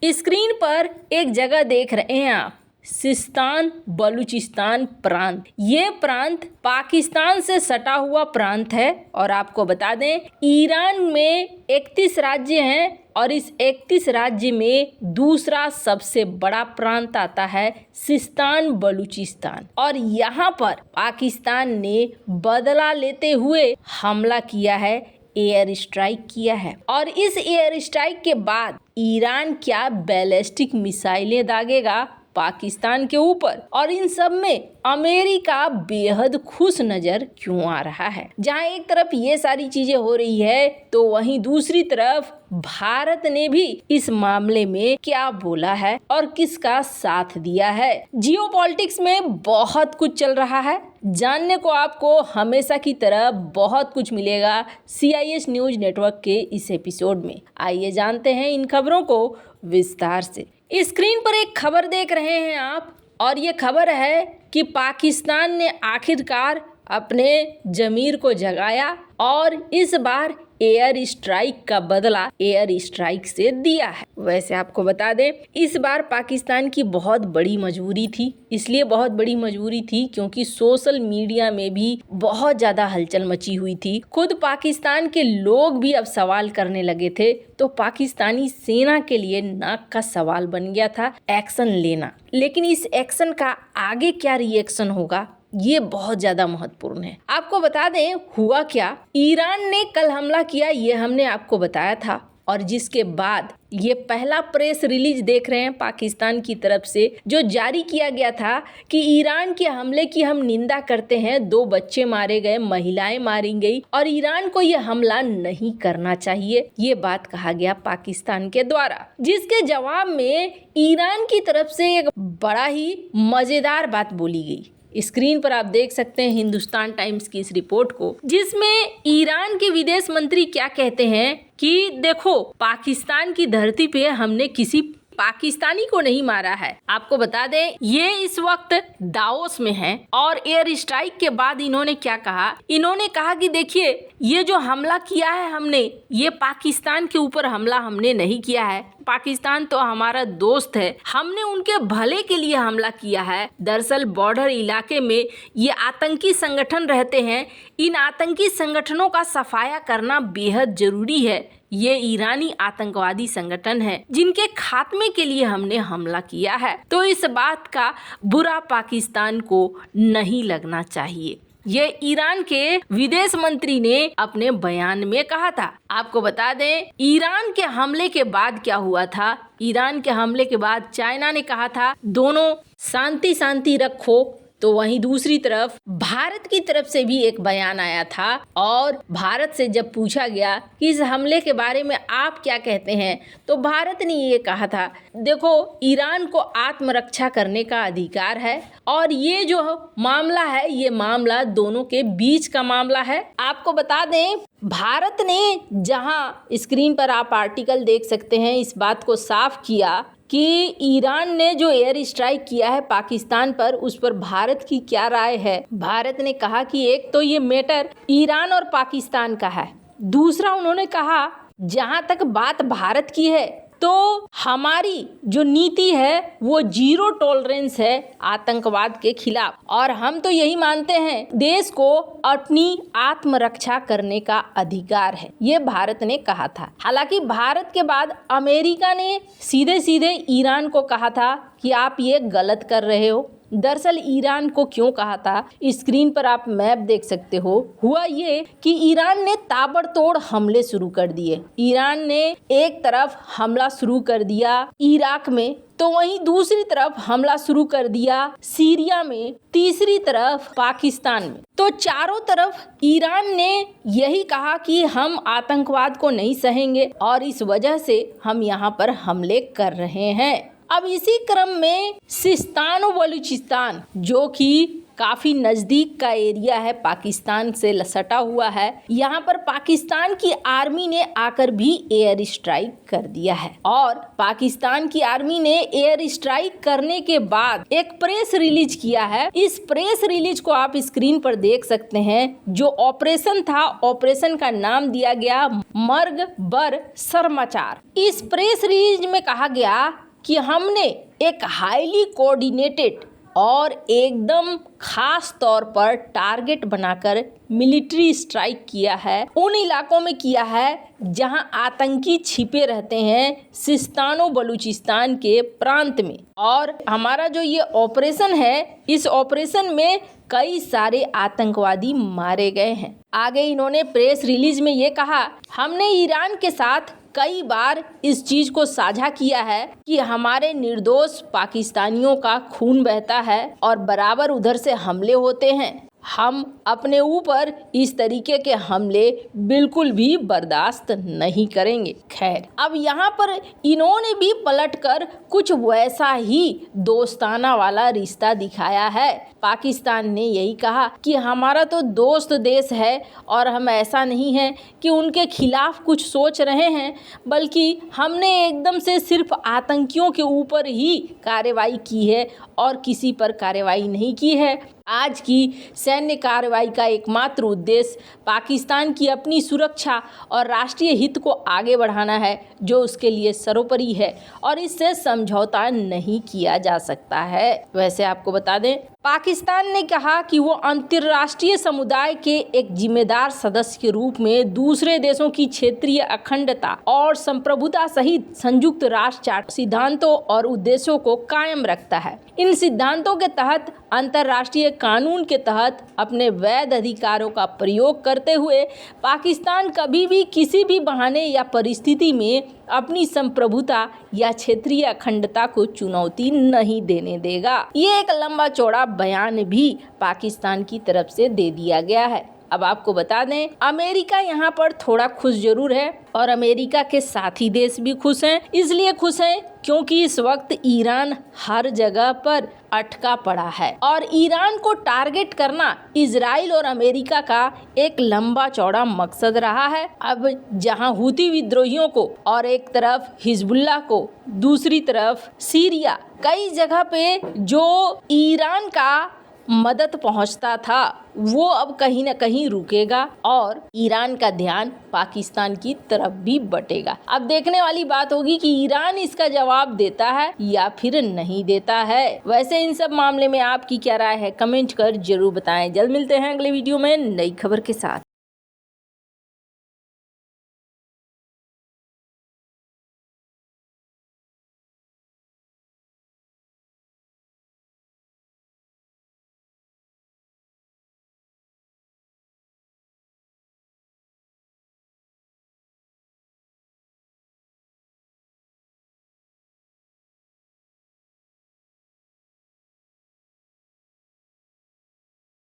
Screen पर एक जगह देख रहे हैं आप, सिस्तान बलूचिस्तान प्रांत। ये प्रांत पाकिस्तान से सटा हुआ प्रांत है और आपको बता दें ईरान में 31 राज्य हैं और इस 31 राज्य में दूसरा सबसे बड़ा प्रांत आता है सिस्तान बलूचिस्तान। और यहाँ पर पाकिस्तान ने बदला लेते हुए हमला किया है, एयर स्ट्राइक किया है। और इस एयर स्ट्राइक के बाद ईरान क्या बैलिस्टिक मिसाइलें दागेगा पाकिस्तान के ऊपर, और इन सब में अमेरिका बेहद खुश नजर क्यों आ रहा है। जहां एक तरफ ये सारी चीजें हो रही है तो वहीं दूसरी तरफ भारत ने भी इस मामले में क्या बोला है और किसका साथ दिया है। जियोपॉलिटिक्स में बहुत कुछ चल रहा है, जानने को आपको हमेशा की तरह बहुत कुछ मिलेगा CIS न्यूज नेटवर्क के इस एपिसोड में। आइए जानते हैं इन खबरों को विस्तार से। स्क्रीन पर एक खबर देख रहे हैं आप और ये खबर है कि पाकिस्तान ने आखिरकार अपने ज़मीर को जगाया और इस बार एयर स्ट्राइक का बदला एयर स्ट्राइक से दिया है। वैसे आपको बता दें इस बार पाकिस्तान की बहुत बड़ी मजबूरी थी, इसलिए बहुत बड़ी मजबूरी थी क्योंकि सोशल मीडिया में भी बहुत ज़्यादा हलचल मची हुई थी। खुद पाकिस्तान के लोग भी अब सवाल करने लगे थे, तो पाकिस्तानी सेना के लिए नाक का सवाल बन गया था एक्शन लेना। लेकिन इस एक्शन का आगे क्या रिएक्शन होगा ये बहुत ज्यादा महत्वपूर्ण है। आपको बता दें हुआ क्या, ईरान ने कल हमला किया, ये हमने आपको बताया था, और जिसके बाद ये पहला प्रेस रिलीज देख रहे हैं पाकिस्तान की तरफ से जो जारी किया गया था कि ईरान के हमले की हम निंदा करते हैं, 2 बच्चे मारे गए, महिलाएं मारी गई और ईरान को ये हमला नहीं करना चाहिए, ये बात कहा गया पाकिस्तान के द्वारा। जिसके जवाब में ईरान की तरफ से एक बड़ा ही मजेदार बात बोली गई। स्क्रीन पर आप देख सकते हैं हिंदुस्तान टाइम्स की इस रिपोर्ट को, जिसमें ईरान के विदेश मंत्री क्या कहते हैं कि देखो पाकिस्तान की धरती पे हमने किसी पाकिस्तानी को नहीं मारा है। आपको बता दें ये इस वक्त दावोस में है और एयर स्ट्राइक के बाद इन्होंने क्या कहा, इन्होंने कहा कि देखिए ये जो हमला किया है हमने, ये पाकिस्तान के ऊपर हमला हमने नहीं किया है, पाकिस्तान तो हमारा दोस्त है, हमने उनके भले के लिए हमला किया है। दरअसल बॉर्डर इलाके में ये आतंकी संगठन रहते हैं, इन आतंकी संगठनों का सफाया करना बेहद जरूरी है। ये ईरानी आतंकवादी संगठन है जिनके खात्मे के लिए हमने हमला किया है, तो इस बात का बुरा पाकिस्तान को नहीं लगना चाहिए। ये ईरान के विदेश मंत्री ने अपने बयान में कहा था। आपको बता दें ईरान के हमले के बाद क्या हुआ था, ईरान के हमले के बाद चाइना ने कहा था दोनों शांति रखो, तो वहीं दूसरी तरफ भारत की तरफ से भी एक बयान आया था और भारत से जब पूछा गया कि इस हमले के बारे में आप क्या कहते हैं, तो भारत ने ये कहा था देखो ईरान को आत्मरक्षा करने का अधिकार है और ये जो मामला है ये मामला दोनों के बीच का मामला है। आपको बता दें भारत ने, जहां स्क्रीन पर आप आर्टिकल देख सकते हैं, इस बात को साफ किया कि ईरान ने जो एयर स्ट्राइक किया है पाकिस्तान पर, उस पर भारत की क्या राय है। भारत ने कहा कि एक तो ये मैटर ईरान और पाकिस्तान का है, दूसरा उन्होंने कहा जहां तक बात भारत की है तो हमारी जो नीति है वो 0 टॉलरेंस है आतंकवाद के खिलाफ, और हम तो यही मानते हैं देश को अपनी आत्मरक्षा करने का अधिकार है, ये भारत ने कहा था। हालांकि भारत के बाद अमेरिका ने सीधे ईरान को कहा था कि आप ये गलत कर रहे हो। दरअसल ईरान को क्यों कहा था, स्क्रीन पर आप मैप देख सकते हो। हुआ ये कि ईरान ने ताबड़तोड़ हमले शुरू कर दिए। ईरान ने एक तरफ हमला शुरू कर दिया इराक में, तो वहीं दूसरी तरफ हमला शुरू कर दिया सीरिया में, तीसरी तरफ पाकिस्तान में। तो चारों तरफ ईरान ने यही कहा कि हम आतंकवाद को नहीं सहेंगे और इस वजह से हम यहाँ पर हमले कर रहे हैं। अब इसी क्रम में सिस्तान और बलूचिस्तान जो कि काफी नजदीक का एरिया है, पाकिस्तान से सटा हुआ है। यहाँ पर पाकिस्तान की आर्मी ने आकर भी एयर स्ट्राइक कर दिया है और पाकिस्तान की आर्मी ने एयर स्ट्राइक करने के बाद एक प्रेस रिलीज किया है। इस प्रेस रिलीज को आप स्क्रीन पर देख सकते हैं। जो ऑपरेशन था, ऑपरेशन का नाम दिया गया मर्ग बर समाचार। इस प्रेस रिलीज में कहा गया कि हमने एक हाईली कोऑर्डिनेटेड और एकदम खास तौर पर टारगेट बनाकर मिलिट्री स्ट्राइक किया है। उन इलाकों में किया है जहां आतंकी छिपे रहते हैं, सिस्तान और बलूचिस्तान के प्रांत में। और हमारा जो ये ऑपरेशन है, इस ऑपरेशन में कई सारे आतंकवादी मारे गए हैं। आगे इन्होंने प्रेस रिलीज में ये कहा, हमने ईरान के साथ कई बार इस चीज को साझा किया है कि हमारे निर्दोष पाकिस्तानियों का खून बहता है और बराबर उधर से हमले होते हैं। हम अपने ऊपर इस तरीके के हमले बिल्कुल भी बर्दाश्त नहीं करेंगे। खैर, अब यहाँ पर इन्होंने भी पलटकर कुछ वैसा ही दोस्ताना वाला रिश्ता दिखाया है। पाकिस्तान ने यही कहा कि हमारा तो दोस्त देश है और हम ऐसा नहीं है कि उनके खिलाफ कुछ सोच रहे हैं, बल्कि हमने एकदम से सिर्फ आतंकियों के ऊपर ही कार्रवाई की है और किसी पर कार्रवाई नहीं की है। आज की सैन्य कार्रवाई का एकमात्र उद्देश्य पाकिस्तान की अपनी सुरक्षा और राष्ट्रीय हित को आगे बढ़ाना है, जो उसके लिए सर्वोपरि है और इससे समझौता नहीं किया जा सकता है। वैसे आपको बता दें, पाकिस्तान ने कहा कि वो अंतर्राष्ट्रीय समुदाय के एक जिम्मेदार सदस्य के रूप में दूसरे देशों की क्षेत्रीय अखंडता और संप्रभुता सहित संयुक्त राष्ट्र चार्टर सिद्धांतों और उद्देश्यों को कायम रखता है। इन सिद्धांतों के तहत अंतर्राष्ट्रीय कानून के तहत अपने वैध अधिकारों का प्रयोग करते हुए पाकिस्तान कभी भी किसी भी बहाने या परिस्थिति में अपनी संप्रभुता या क्षेत्रीय अखंडता को चुनौती नहीं देने देगा। ये एक लंबा चौड़ा बयान भी पाकिस्तान की तरफ से दे दिया गया है। अब आपको बता दें, अमेरिका यहाँ पर थोड़ा खुश जरूर है और अमेरिका के साथी देश भी खुश हैं। इसलिए खुश हैं क्योंकि इस वक्त ईरान हर जगह पर अटका पड़ा है और ईरान को टारगेट करना इजराइल और अमेरिका का एक लंबा चौड़ा मकसद रहा है। अब जहां हूती विद्रोहियों को और एक तरफ हिजबुल्लाह को, दूसरी तरफ सीरिया, कई जगह पे जो ईरान का मदद पहुंचता था वो अब कहीं ना कहीं रुकेगा और ईरान का ध्यान पाकिस्तान की तरफ भी बटेगा। अब देखने वाली बात होगी कि ईरान इसका जवाब देता है या फिर नहीं देता है। वैसे इन सब मामले में आपकी क्या राय है, कमेंट कर जरूर बताएं। जल्द मिलते हैं अगले वीडियो में नई खबर के साथ।